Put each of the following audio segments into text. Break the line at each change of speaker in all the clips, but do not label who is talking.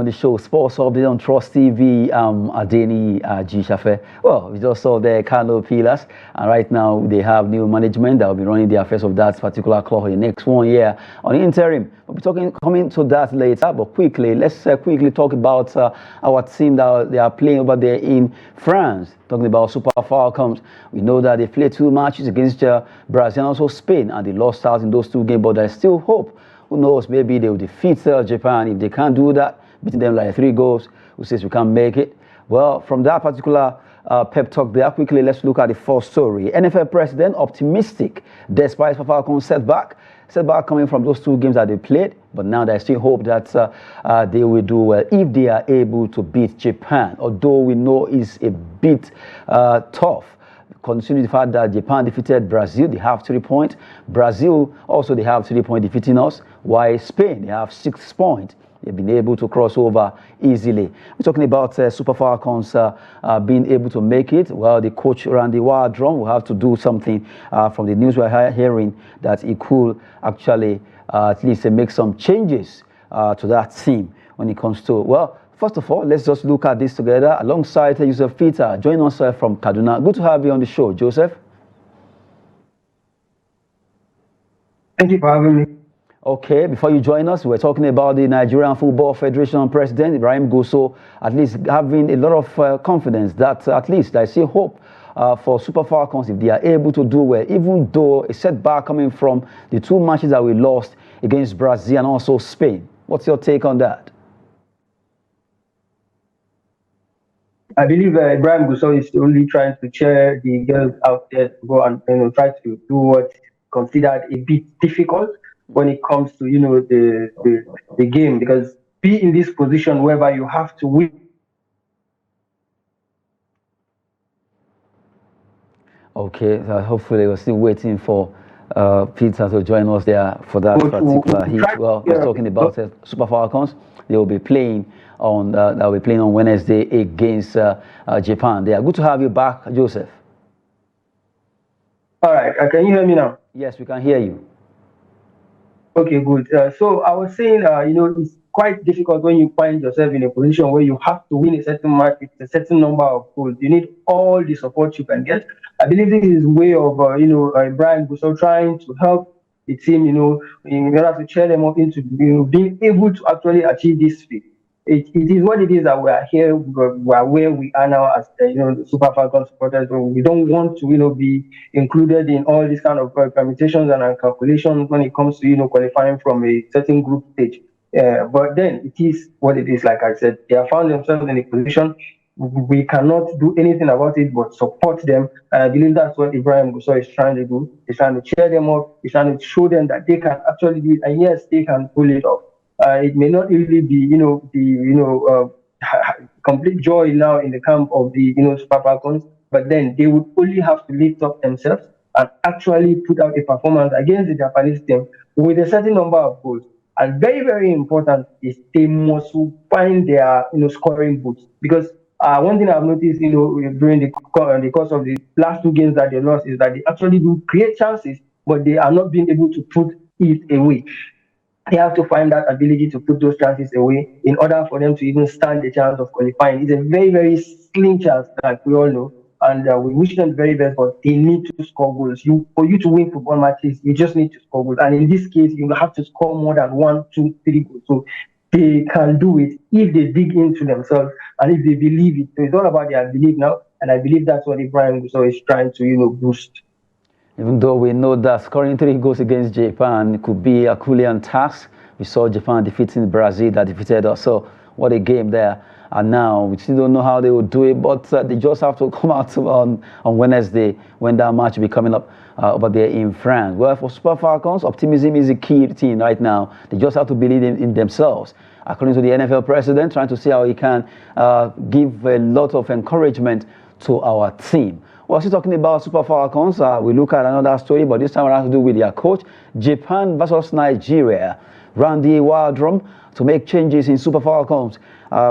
on the show, Sports Update on Trust TV. Adeni G. Shafe. Well, we just saw the Carlo Pillars, and right now they have new management that will be running the affairs of that particular club for the next 1 year on interim. We'll be coming to that later, but quickly, let's quickly talk about our team that they are playing over there in France. Talking about Super Falcons, we know that they played 2 matches against Brazil and also Spain, and they lost out in those 2 games, but there's still hope. Who knows, maybe they will defeat Japan. If they can't do that, beating them like 3 goals, who says we can't make it? Well, from that particular pep talk there, quickly, let's look at the first story. NFF president optimistic despite Falcons setback coming from those 2 games that they played, but now there's still hope that they will do well if they are able to beat Japan, although we know it's a bit tough. Considering the fact that Japan defeated Brazil, they have 3 points. Brazil also, they have 3 points defeating us, while Spain, they have 6 points. They've been able to cross over easily. We're talking about Super Falcons being able to make it. Well, the coach Randy Wardrum will have to do something from the news we're hearing that he could actually at least make some changes to that team when it comes to, well, first of all, let's just look at this together alongside Joseph Peter. Join us from Kaduna. Good to have you on the show, Joseph.
Thank you for having me.
Okay, before you join us, we're talking about the Nigerian Football Federation President, Ibrahim Goso, at least having a lot of confidence that at least I see hope for Super Falcons if they are able to do well, even though a setback coming from the 2 matches that we lost against Brazil and also Spain. What's your take on that?
I believe Ibrahim Goso is only trying to cheer the girls out there to go and try to do what's considered a bit difficult when it comes to the game, because be in this position whereby you have to win.
Okay, so hopefully we're still waiting for Peter to join us there for that particular hit. Well, we're talking about Super Falcons. They will be playing on Wednesday against Japan. They are good to have you back, Joseph.
All right, can you hear me now?
Yes, we can hear you.
Okay, good. So I was saying, it's quite difficult when you find yourself in a position where you have to win a certain match with a certain number of goals. You need all the support you can get. I believe this is a way of, Brian Goso trying to help the team, in order to cheer them up into being able to actually achieve this feat. It is what it is that we are here, we are where we are now as the Super Falcons supporters. We don't want to be included in all these kind of permutations and calculations when it comes to qualifying from a certain group stage. But then it is what it is. Like I said, they have found themselves in a position we cannot do anything about it but support them. And I believe that's what Ibrahim Goso is trying to do. He's trying to cheer them up. He's trying to show them that they can actually do it, and yes, they can pull it off. It may not really be, complete joy now in the camp of the, Super Falcons, but then they would only have to lift up themselves and actually put out a performance against the Japanese team with a certain number of goals. And very, very important is they must find their, scoring boots, because one thing I've noticed, during the course of the last 2 games that they lost is that they actually do create chances, but they are not being able to put it away. They have to find that ability to put those chances away in order for them to even stand a chance of qualifying. It's a very, very slim chance, like we all know, and we wish them the very best, but they need to score goals. For you to win football matches, you just need to score goals. And in this case, you have to score more than 1, 2, 3 goals. So they can do it if they dig into themselves and if they believe it. So it's all about their belief now, and I believe that's what Ibrahim Goso is trying to, boost.
Even though we know that scoring 3 goals against Japan could be a Herculean task. We saw Japan defeating Brazil that defeated us. So what a game there. And now we still don't know how they will do it, but they just have to come out on Wednesday when that match will be coming up over there in France. Well, for Super Falcons, optimism is the key thing right now. They just have to believe in themselves. According to the NFL president, trying to see how he can give a lot of encouragement to our team. We're still talking about Super Falcons. We look at another story, but this time it has to do with their coach. Japan versus Nigeria. Randy Wardrum to make changes in Super Falcons.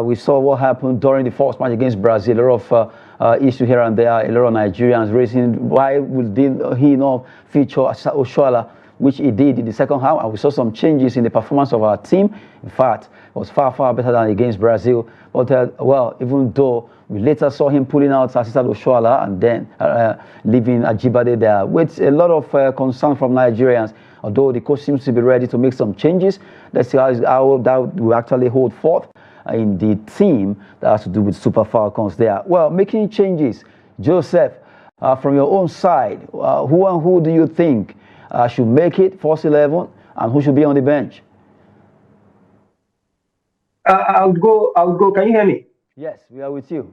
We saw what happened during the first match against Brazil. A lot of issue here and there. A lot of Nigerians raising why would he not feature Oshoala which he did in the second half, and we saw some changes in the performance of our team. In fact, it was far, far better than against Brazil. But, well, even though we later saw him pulling out Asisat Oshoala and then leaving Ajibade there, with a lot of concern from Nigerians, although the coach seems to be ready to make some changes. Let's see how that will actually hold forth in the team that has to do with Super Falcons there. Well, making changes, Joseph, from your own side, who and who do you think should make it first 11 and who should be on the bench?
I would go. Can you hear me?
Yes, we are with you.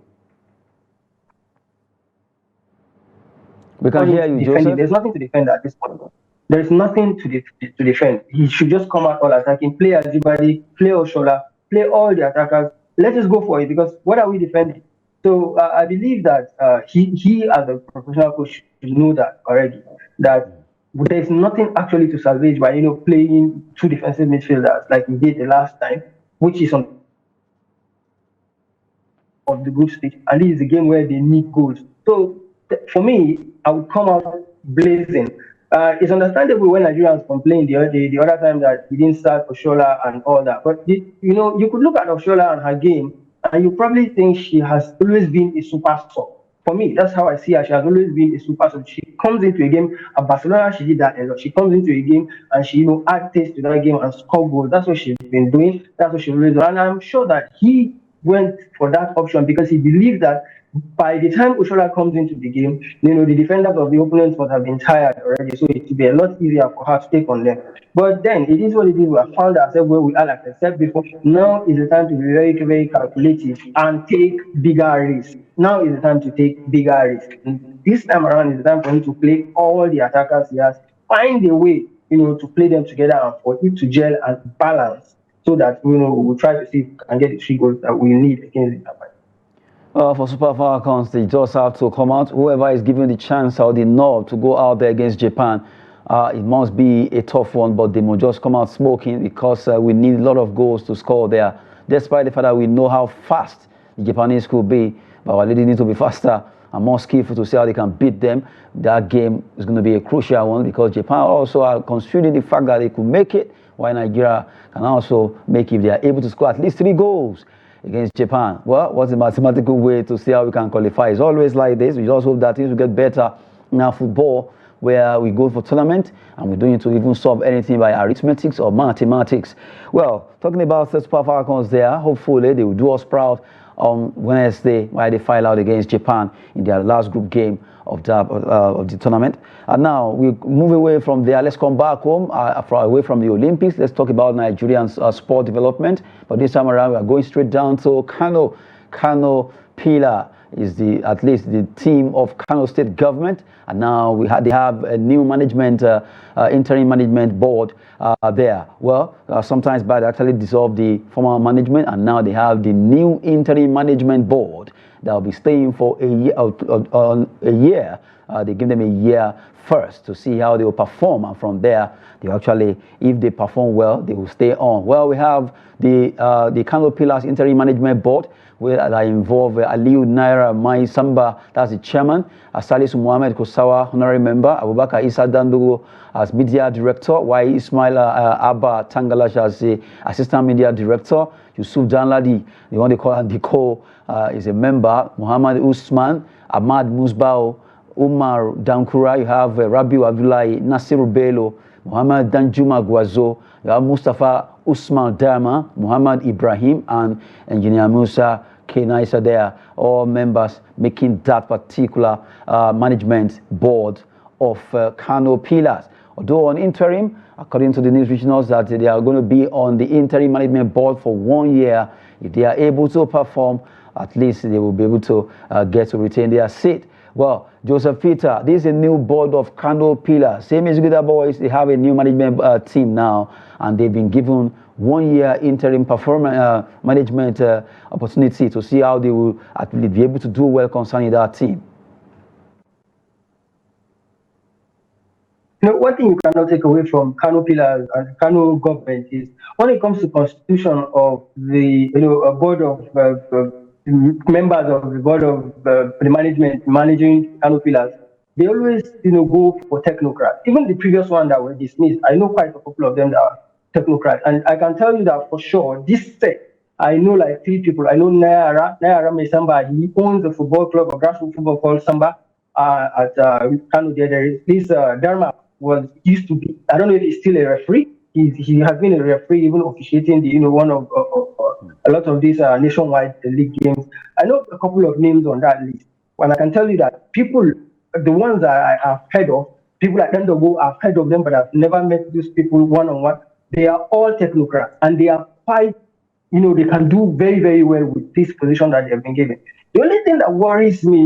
We can hear you, Joseph.
There's nothing to defend at this point. There's nothing to defend. He should just come out all attacking, play Ajibade, play Oshola, play all the attackers. Let us go for it, because what are we defending? So I believe that he as a professional coach should know that already, that there's nothing actually to salvage by playing two defensive midfielders like we did the last time, which is on of the group stage, and this is a game where they need goals. So for me, I would come out blazing. It's understandable when Nigerians complain the other time that he didn't start Oshola and all that. But you could look at Oshola and her game, and you probably think she has always been a super sub. For me, that's how I see her. She has always been a super sub. She comes into a game. At Barcelona, she did that a lot. She comes into a game and she adds taste to that game and score goals. That's what she's been doing. That's what she's always done. And I'm sure that he went for that option because he believed that by the time Oshola comes into the game, the defenders of the opponents must have been tired already, so it will be a lot easier for her to take on them. But then it is what it is. We have found ourselves where we are, like I said before. Now is the time to be very, very calculative and take bigger risks. Now is the time to take bigger risks. And this time around is the time for him to play all the attackers he has, find a way, to play them together and for it to gel and balance, so that we'll try to see if we can get the 3 goals that we need against the Japan.
For Super Falcons, they just have to come out. Whoever is given the chance or the nod to go out there against Japan, it must be a tough one, but they must just come out smoking, because we need a lot of goals to score there. Despite the fact that we know how fast the Japanese could be, but our ladies need to be faster and more skillful to see how they can beat them. That game is going to be a crucial one, because Japan also are considering the fact that they could make it, while Nigeria can also make it if they are able to score at least 3 goals against Japan. Well, what's the mathematical way to see how we can qualify? It's always like this. We just hope that things will get better in our football, where we go for tournament and we don't need to even solve anything by arithmetics or mathematics. Well, talking about the Super Falcons there, hopefully they will do us proud on Wednesday while they file out against Japan in their last group game of the tournament. And now we move away from there. Let's come back home, away from the Olympics. Let's talk about Nigerian sport development. But this time around, we are going straight down to Kano. Kano Pillar is at least the team of Kano State government, and now they have a new management, interim management board there. Well, sometimes back they actually dissolved the former management, and now they have the new interim management board that will be staying for a year. They give them a year first to see how they will perform, and from there they actually, if they perform well, they will stay on. Well, we have the Kano Pillars interim management board, where I involve Aliu Naira Mai Samba, that's the chairman, Salisu Mohammed Kosawa, honorary member, Abubakar Isa Dandugo as media director, Y Ismail Abba Tangalash as the assistant media director, Yusuf Danladi, the one they call Andiko, is a member, Muhammad Usman, Ahmad Musbao, Umar Dankura, you have Rabiu Abdullahi, Nasiru Bello, Muhammad Danjuma Gwazo, you have Mustafa Usman Dama, Muhammad Ibrahim, and Engineer Musa Kenaisa there, all members making that particular management board of Kano Pillars. Although on interim, according to the news regionals, that they are going to be on the interim management board for 1 year. If they are able to perform, at least they will be able to get to retain their seat. Well, Joseph Peter, this is a new board of Kano Pillars. Same as Gida Boys, they have a new management team now, and they've been given 1 year interim performance management opportunity to see how they will at least be able to do well concerning that team.
One thing you cannot take away from Kano Pillars and Kano government is when it comes to constitution of the a board of members of the board of the management managing Kano Pillars, they always, go for technocrats. Even the previous one that were dismissed, I know quite a couple of them that are technocrats. And I can tell you that for sure, this set, I know like three people. I know Nayara Mesamba, he owns a football club, a grassroots football called Samba at Kano. There is this Dharma used to be, I don't know if he's still a referee. He has been a referee, even officiating the, one of a lot of these nationwide league games. I know a couple of names on that list. And I can tell you that people, the ones that I have heard of, people like Ndogo, I've heard of them, but I've never met these people one on one. They are all technocrats, and they are quite, they can do very, very well with this position that they've been given. The only thing that worries me,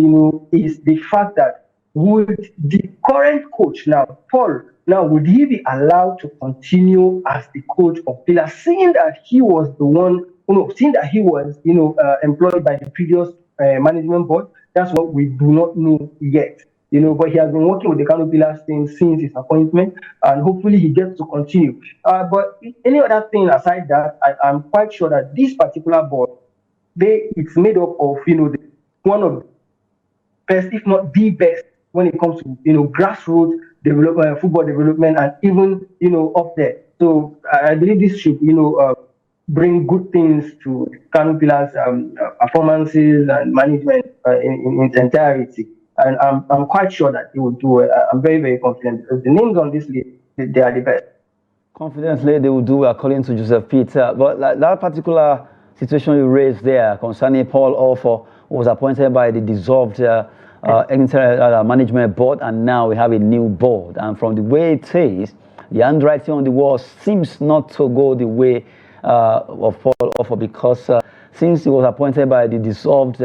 is the fact that would the current coach now, Paul, now would he be allowed to continue as the coach of Pillars, seeing that he was the one, seeing that he was, employed by the previous management board? That's what we do not know yet. But he has been working with the Kano Pillars team since his appointment, and hopefully he gets to continue. But any other thing aside that, I'm quite sure that this particular board, it's made up of, one of the best, if not the best, when it comes to, grassroots development, football development, and even, up there. So I believe this should, bring good things to Kano Pillars performances and management in its entirety. And I'm quite sure that he will do it. I'm very, very confident because the names on this list, they are the best.
Confidently, they will do according to Joseph Peter. But like that particular situation you raised there concerning Paul Orfor, who was appointed by the dissolved management board, and now we have a new board. And from the way it is, the handwriting on the wall seems not to go the way of Paul Orfor, because since he was appointed by the dissolved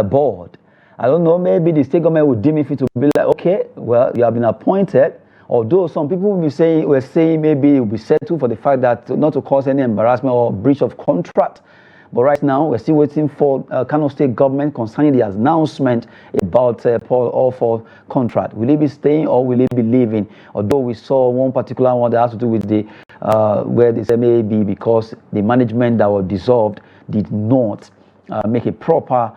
board, I don't know, maybe the state government would deem it to be like, okay, well, you have been appointed. Although some people were saying maybe it will be settled for the fact that not to cause any embarrassment or breach of contract. But right now, we're still waiting for Kano State government concerning the announcement about Paul Orfor contract. Will he be staying or will he be leaving? Although we saw one particular one that has to do with the where they say maybe because the management that was dissolved did not make a proper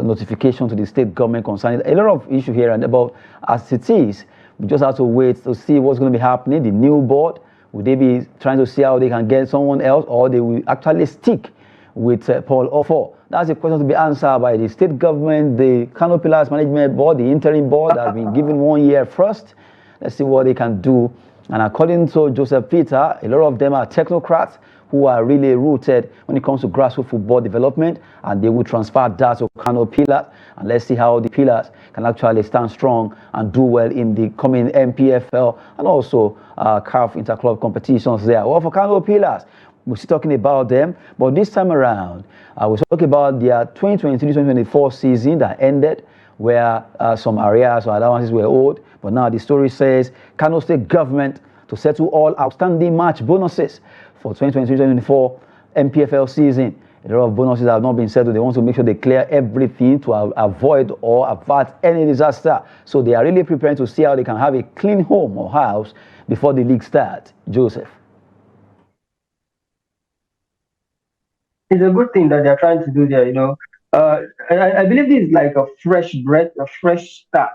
notification to the state government concerning a lot of issue here, and about as it is, we just have to wait to see what's going to be happening. The new board, would they be trying to see how they can get someone else, or they will actually stick with Paul Orfor? That's a question to be answered by the state government, the Kano Pillars management board, the interim board that has been given 1 year first. Let's see what they can do. And according to Joseph Peter, a lot of them are technocrats who are really rooted when it comes to grassroots football development, and they will transfer that to Kano Pillars. And let's see how the Pillars can actually stand strong and do well in the coming NPFL and also CAF interclub competitions there. Well, for Kano Pillars, we're still talking about them, but this time around, we're talking about their 2023-2024 season that ended, where some areas or allowances were owed. But now the story says Kano State government to settle all outstanding match bonuses for 2023-2024 MPFL season. A lot of bonuses have not been settled. They want to make sure they clear everything to avoid or avert any disaster. So they are really preparing to see how they can have a clean home or house before the league starts. Joseph.
It's a good thing that they're trying to do there, I believe this is like a fresh breath, a fresh start,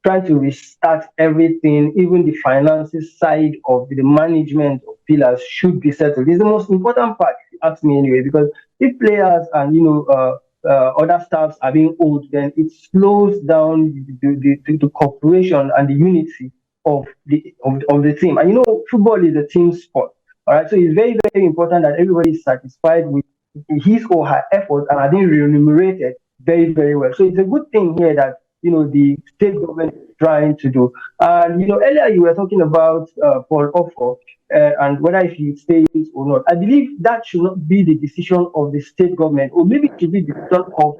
trying to restart everything. Even the finances side of the management of Pillars should be settled. It's the most important part, if you ask me anyway, because if players and other staffs are being owed, then it slows down the cooperation and the unity of the team. And football is a team sport. All right, so it's very, very important that everybody is satisfied with his or her effort and are being remunerated very, very well. So it's a good thing here that the state government is trying to do. And earlier you were talking about Paul Orfor and whether he stays or not. I believe that should not be the decision of the state government, or maybe it should be the decision of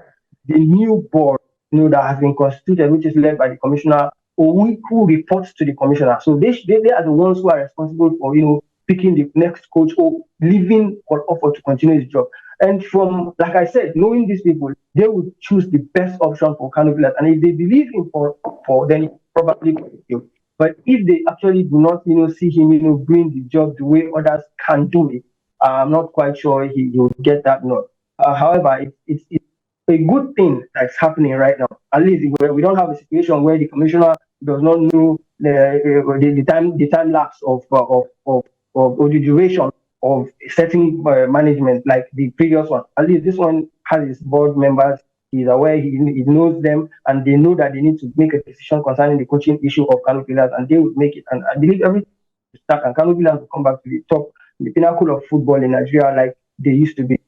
the new board, that has been constituted, which is led by the commissioner, or who reports to the commissioner. So they are the ones who are responsible for picking the next coach or leaving Paul Orfor to continue his job. And from, like I said, knowing these people, they would choose the best option for Kano Pillars. And if they believe in Paul Orfor, then it probably will. But if they actually do not, see him, doing the job the way others can do it, I'm not quite sure he will get that nod. However, it's a good thing that's happening right now. At least we don't have a situation where the commissioner does not know the time lapse of or the duration of certain management like the previous one. At least this one has his board members. He's aware. He knows them, and they know that they need to make a decision concerning the coaching issue of Kano Pillars, and they would make it. And I believe everything will start, and Kano Pillars will come back to the top, the pinnacle of football in Nigeria, like they used to be.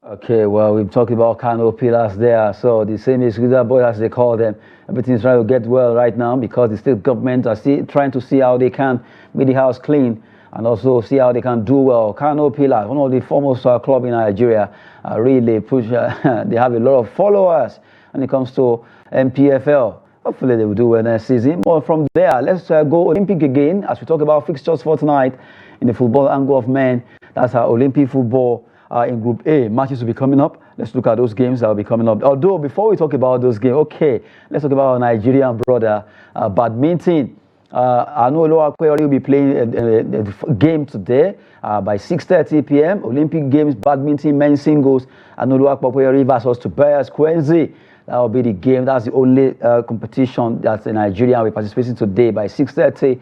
Okay, well, we've talked about Kano Pillars there. So the same is Grizzly Boys, as they call them. Everything's trying to get well right now because the state government are still trying to see how they can make the house clean and also see how they can do well. Kano Pillars, one of the foremost club in Nigeria, really push. They have a lot of followers when it comes to MPFL. Hopefully they will do well next season. But from there, let's go Olympic again as we talk about fixtures for tonight in the football angle of men. That's our Olympic football. In Group A, matches will be coming up. Let's look at those games that will be coming up. Although, before we talk about those games, okay, let's talk about our Nigerian brother, badminton. I know Oluwakwe will be playing a game today by 6:30 p.m. Olympic Games, badminton, men's singles. I know Oluwakwe versus Tobias Kwenzi. That will be the game. That's the only competition that the Nigerian will be participating today by 6:30.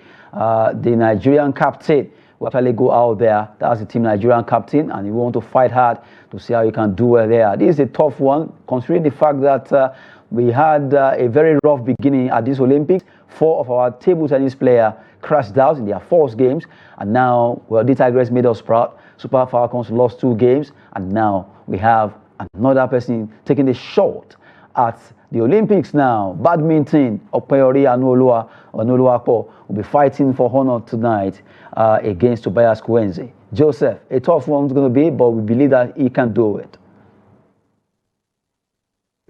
The Nigerian captain will actually go out there. That's the team Nigerian captain, and you want to fight hard to see how you can do well there. This is a tough one, considering the fact that we had a very rough beginning at this Olympics. 4 of our table tennis players crashed out in their first games, and now, well, the Tigers made us proud. Super Falcons lost 2 games, and now we have another person taking a shot at the Olympics now. Badminton, Opeyori Oluwapo will be fighting for honor tonight against Tobias Kwenzi. Joseph, a tough one's going to be, but we believe that he can do it.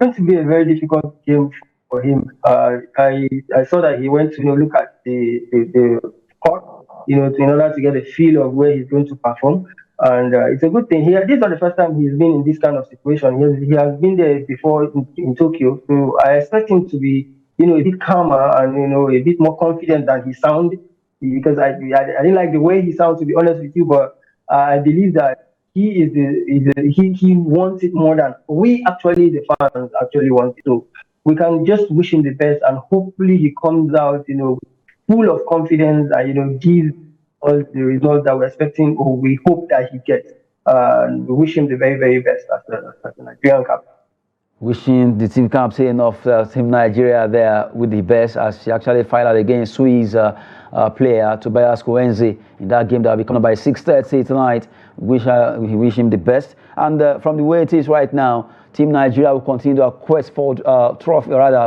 It's going to be a very difficult game for him. I saw that he went to look at the court, in order to get a feel of where he's going to perform. And it's a good thing. This is not the first time he's been in this kind of situation. He has been there before in Tokyo. So I expect him to be, a bit calmer and, a bit more confident than he sounded. Because I didn't like the way he sounds, to be honest with you. But I believe that he wants it more than we actually, the fans, actually want it. So we can just wish him the best, and hopefully he comes out, full of confidence and, gives all the results that we're expecting, or we hope that he gets. We wish him the very, very best as the Nigerian captain.
Wishing the team captain of Team Nigeria there with the best, as she actually fight out against Swiss player Tobias Kwenzi in that game that will be coming by 6:30 tonight. We wish him the best. And from the way it is right now, Team Nigeria will continue their quest for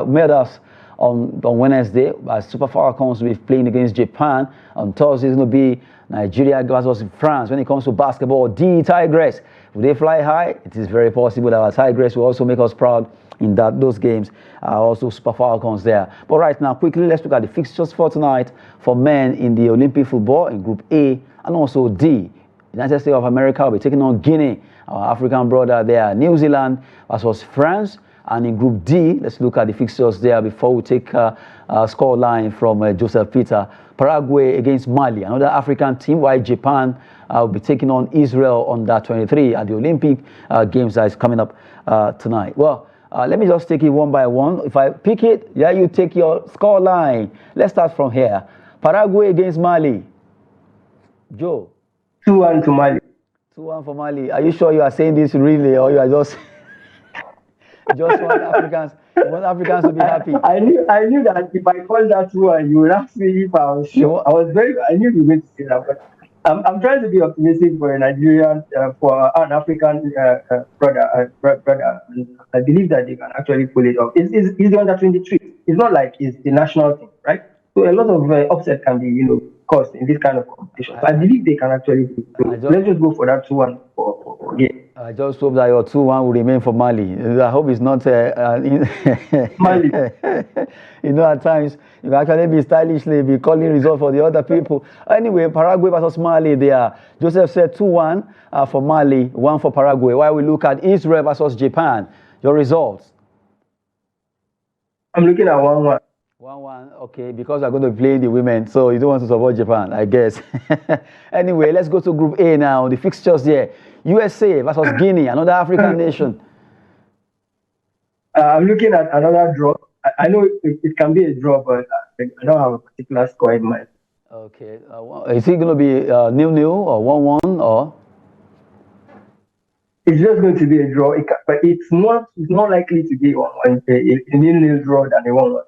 medals on Wednesday, as Super Falcons will be playing against Japan. On Thursday, it's going to be Nigeria versus France. When it comes to basketball, the Tigers, will they fly high? It is very possible that our Tigers will also make us proud in those games. Also Super Falcons there. But right now, quickly, let's look at the fixtures for tonight for men in the Olympic football in Group A and also D. United States of America will be taking on Guinea, our African brother there. New Zealand versus France. And in Group D, let's look at the fixtures there before we take a score line from Joseph Peter. Paraguay against Mali, another African team, while Japan will be taking on Israel under 23 at the Olympic Games that is coming up tonight. Well, let me just take it one by one. If I pick it, yeah, you take your score line. Let's start from here. Paraguay against Mali. Joe.
2-1 to Mali.
2-1 for Mali. Are you sure you are saying this really, or you are just... Just want Africans to be happy.
I knew that if I called that one, you would ask me if I was sure. I knew you were going to say that, but I'm trying to be optimistic for a Nigerian, for an African brother. I believe that they can actually pull it off. It's the under 23. It's not like it's the national thing, right? So a lot of upset can be, caused in this kind of competition. So I believe they can actually do it. So let's just go for that 2-1 for game.
I just hope that your 2-1 will remain for Mali. I hope it's not
Mali.
At times you can actually be stylishly be calling results for the other people. Anyway, Paraguay versus Mali there. Joseph said 2-1 for Mali, 1 for Paraguay. While we look at Israel versus Japan, your results?
I'm looking at 1-1.
1-1, okay, because we're going to play the women, so you don't want to support Japan, I guess. Anyway, let's go to Group A now. The fixtures there. USA versus Guinea, another African nation.
I'm looking at another draw. I know it can be a draw, but I don't have a particular score in mind.
Okay. Is it going to be nil-nil or 1-1 or?
It's just going to be a draw, but it's more likely to be a nil-nil draw than a 1-1.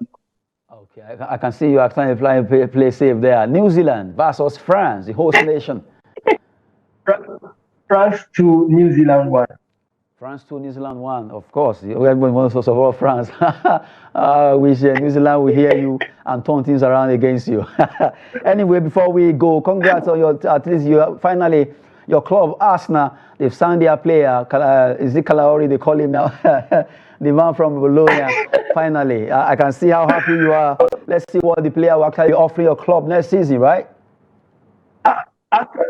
Okay, I can see you are trying to play safe there. New Zealand versus France, the host nation.
France 2, New Zealand 1.
France 2, New Zealand 1, of course. Everyone wants to support France. I wish New Zealand will hear you and turn things around against you. Anyway, before we go, congrats on at least you finally, your club, Arsenal, they've signed their player. Is it Calaori, they call him now? The man from Bologna, finally. I can see how happy you are. Let's see what the player will actually offer your club next season, right?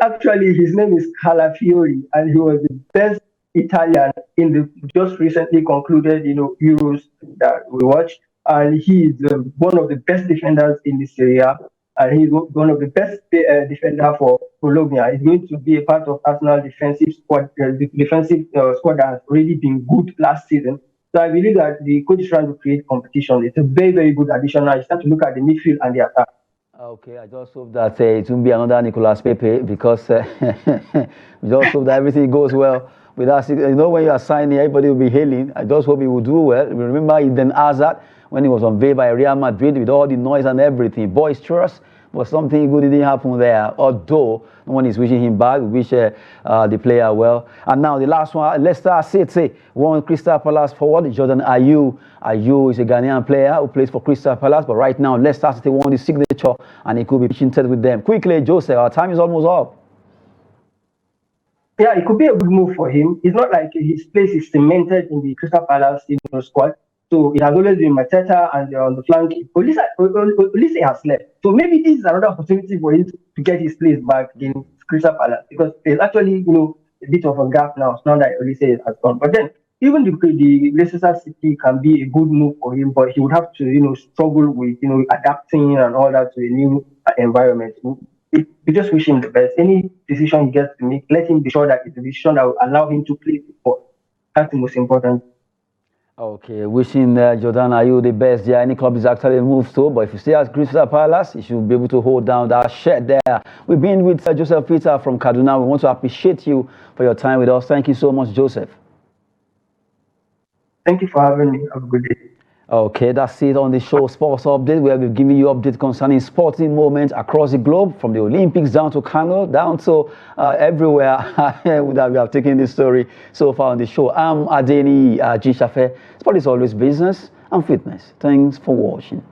Actually, his name is Calafiori, and he was the best Italian in the just recently concluded, Euros that we watched. And he is one of the best defenders in this area, and he's one of the best defender for Bologna. He's going to be a part of Arsenal defensive squad, squad that has really been good last season. So I believe that the coach is trying to create competition. It's a very, very good addition. Now you start to look at the midfield and the attack.
Okay, I just hope that it won't be another Nicolas Pepe, because we just hope that everything goes well with us. When you are signing, everybody will be hailing. I just hope he will do well. Remember Eden Hazard, when he was unveiled by Real Madrid with all the noise and everything, boisterous, but something good didn't happen there. Although no one is wishing him back, we wish the player well. And now the last one, Leicester City won Crystal Palace forward Jordan Ayew. Ayew is a Ghanaian player who plays for Crystal Palace, but right now Leicester City won the signature, and he could be pitching with them. Quickly, Joseph, our time is almost up.
Yeah, it could be a good move for him. It's not like his place is cemented in the Crystal Palace squad. So it has always been Mateta and on the flank. Olise has left. So maybe this is another opportunity for him to get his place back in Crystal Palace, because there's actually, a bit of a gap now that Olise has gone. But then even the Leicester City can be a good move for him, but he would have to, struggle with, adapting and all that to a new environment. We just wish him the best. Any decision he gets to make, let him be sure that it's a decision that will allow him to play football. That's the most important.
Okay, wishing Jordan Ayew the best. Yeah, any club is actually moved to, but if you stay at Crystal Palace, you should be able to hold down that shirt there. We've been with Joseph Peter from Kaduna. We want to appreciate you for your time with us. Thank you so much, Joseph.
Thank you for having me. Have a good day.
Okay, that's it on the show Sports Update, where we've given you updates concerning sporting moments across the globe, from the Olympics down to Kano, down to everywhere that we have taken this story so far on the show. I'm Adeni Gishafe. Sport is always business and fitness. Thanks for watching.